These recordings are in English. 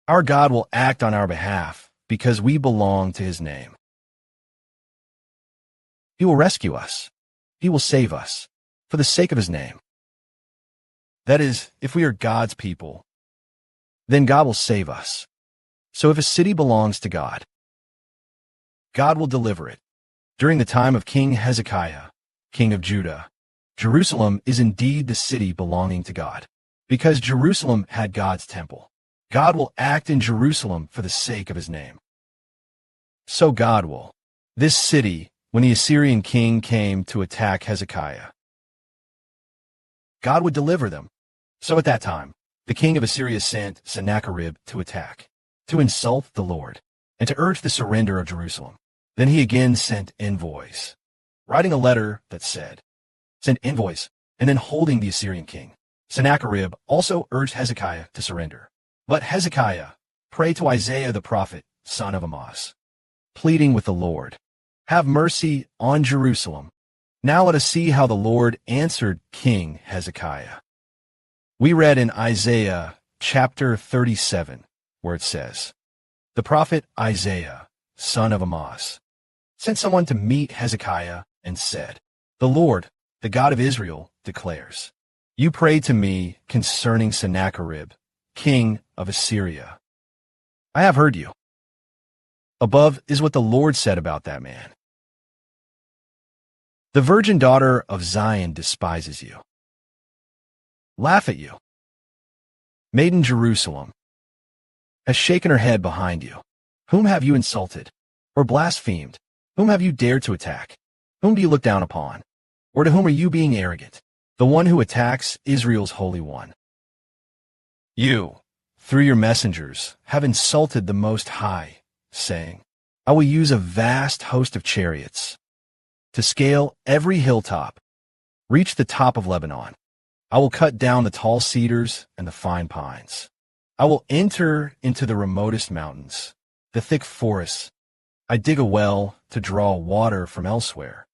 Our God will act on our behalf because we belong to his name. He will rescue us. He will save us for the sake of his name. That is, if we are God's people, then God will save us. So if a city belongs to God, God will deliver it. During the time of King Hezekiah, king of Judah, Jerusalem is indeed the city belonging to God. Because Jerusalem had God's temple, God will act in Jerusalem for the sake of his name. So God will. This city, when the Assyrian king came to attack Hezekiah, God would deliver them. So at that time, the king of Assyria sent Sennacherib to attack, to insult the Lord, and to urge the surrender of Jerusalem. Then he again sent envoys, writing a letter that said, "Send envoys," and then holding the Assyrian king. Sennacherib also urged Hezekiah to surrender. But Hezekiah prayed to Isaiah the prophet, son of Amoz, pleading with the Lord, "Have mercy on Jerusalem." Now let us see how the Lord answered King Hezekiah. We read in Isaiah chapter 37, where it says, "The prophet Isaiah, son of Amoz, sent someone to meet Hezekiah and said, 'The Lord, the God of Israel, declares, you prayed to me concerning Sennacherib, king of Assyria. I have heard you. Above is what the Lord said about that man. The virgin daughter of Zion despises you. Laugh at you. Maiden Jerusalem has shaken her head behind you. Whom have you insulted or blasphemed? Whom have you dared to attack? Whom do you look down upon? Or to whom are you being arrogant? The one who attacks Israel's Holy One. You, through your messengers, have insulted the Most High, saying, I will use a vast host of chariots to scale every hilltop, reach the top of Lebanon. I will cut down the tall cedars and the fine pines. I will enter into the remotest mountains, the thick forests. I dig a well to draw water from elsewhere,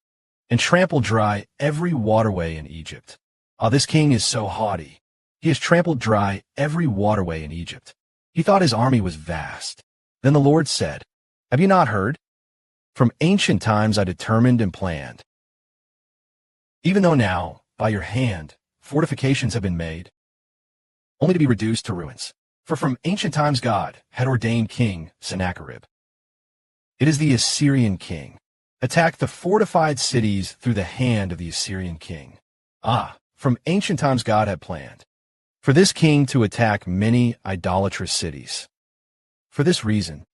and trample dry every waterway in Egypt. Ah, this king is so haughty. He has trampled dry every waterway in Egypt. He thought his army was vast. Then the Lord said, Have you not heard? From ancient times I determined and planned. Even though now, by your hand, fortifications have been made, only to be reduced to ruins. For from ancient times God had ordained King Sennacherib. It is the Assyrian king. Attacked the fortified cities through the hand of the Assyrian king. Ah, from ancient times God had planned for this king to attack many idolatrous cities. For this reason,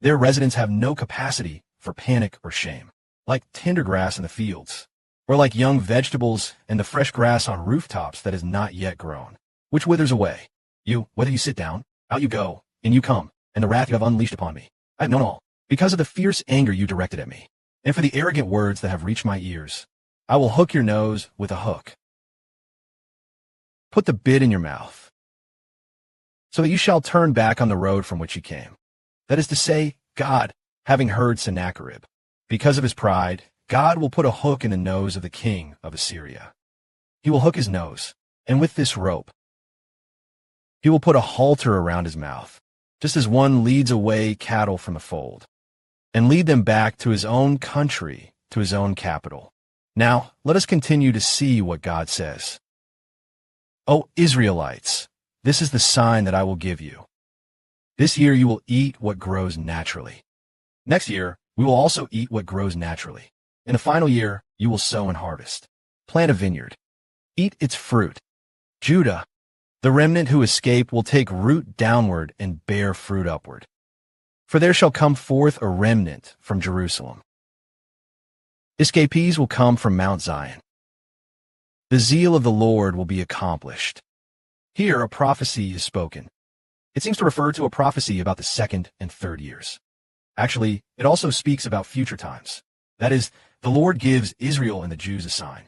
their residents have no capacity for panic or shame, like tender grass in the fields, or like young vegetables and the fresh grass on rooftops that is not yet grown, which withers away. You, whether you sit down, out you go, and you come, and the wrath you have unleashed upon me. I have known all, because of the fierce anger you directed at me, and for the arrogant words that have reached my ears. I will hook your nose with a hook. Put the bit in your mouth, so that you shall turn back on the road from which you came. That is to say, God, having heard Sennacherib, because of his pride, God will put a hook in the nose of the king of Assyria. He will hook his nose, and with this rope, he will put a halter around his mouth, just as one leads away cattle from the fold, and lead them back to his own country, to his own capital. Now, let us continue to see what God says. O Israelites, this is the sign that I will give you. This year you will eat what grows naturally. Next year, we will also eat what grows naturally. In the final year, you will sow and harvest. Plant a vineyard. Eat its fruit. Judah, the remnant who escape, will take root downward and bear fruit upward. For there shall come forth a remnant from Jerusalem. Escapees will come from Mount Zion. The zeal of the Lord will be accomplished. Here a prophecy is spoken. It seems to refer to a prophecy about the second and third years. Actually, it also speaks about future times. That is, the Lord gives Israel and the Jews a sign.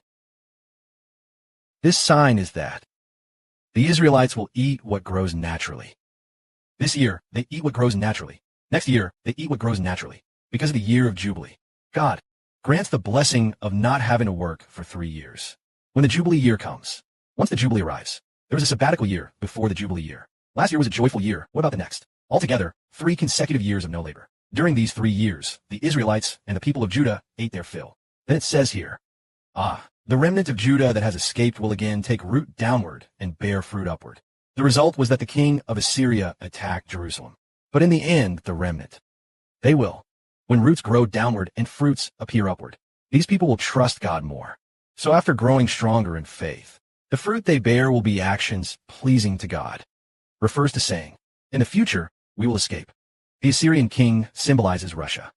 This sign is that the Israelites will eat what grows naturally. This year, they eat what grows naturally. Next year, they eat what grows naturally, because of the year of Jubilee. God grants the blessing of not having to work for 3 years. When the Jubilee year comes, once the Jubilee arrives, there is a sabbatical year before the Jubilee year. Last year was a joyful year. What about the next? Altogether, 3 consecutive years of no labor. During these 3 years, the Israelites and the people of Judah ate their fill. Then it says here, the remnant of Judah that has escaped will again take root downward and bear fruit upward. The result was that the king of Assyria attacked Jerusalem. But in the end, the remnant, they will, when roots grow downward and fruits appear upward, these people will trust God more. So after growing stronger in faith, the fruit they bear will be actions pleasing to God. Refers to saying, in the future, we will escape. The Assyrian king symbolizes Russia.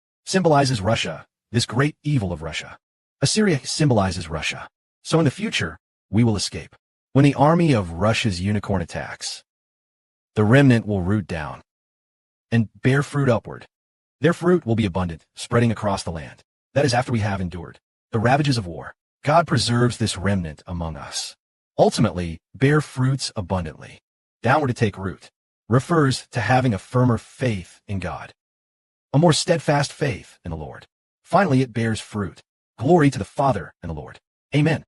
This great evil of Russia. Assyria symbolizes Russia. So in the future, we will escape. When the army of Russia's unicorn attacks, the remnant will root down and bear fruit upward. Their fruit will be abundant, spreading across the land. That is after we have endured the ravages of war. God preserves this remnant among us. Ultimately, bear fruits abundantly. Downward to take root refers to having a firmer faith in God, a more steadfast faith in the Lord. Finally, it bears fruit. Glory to the Father and the Lord. Amen.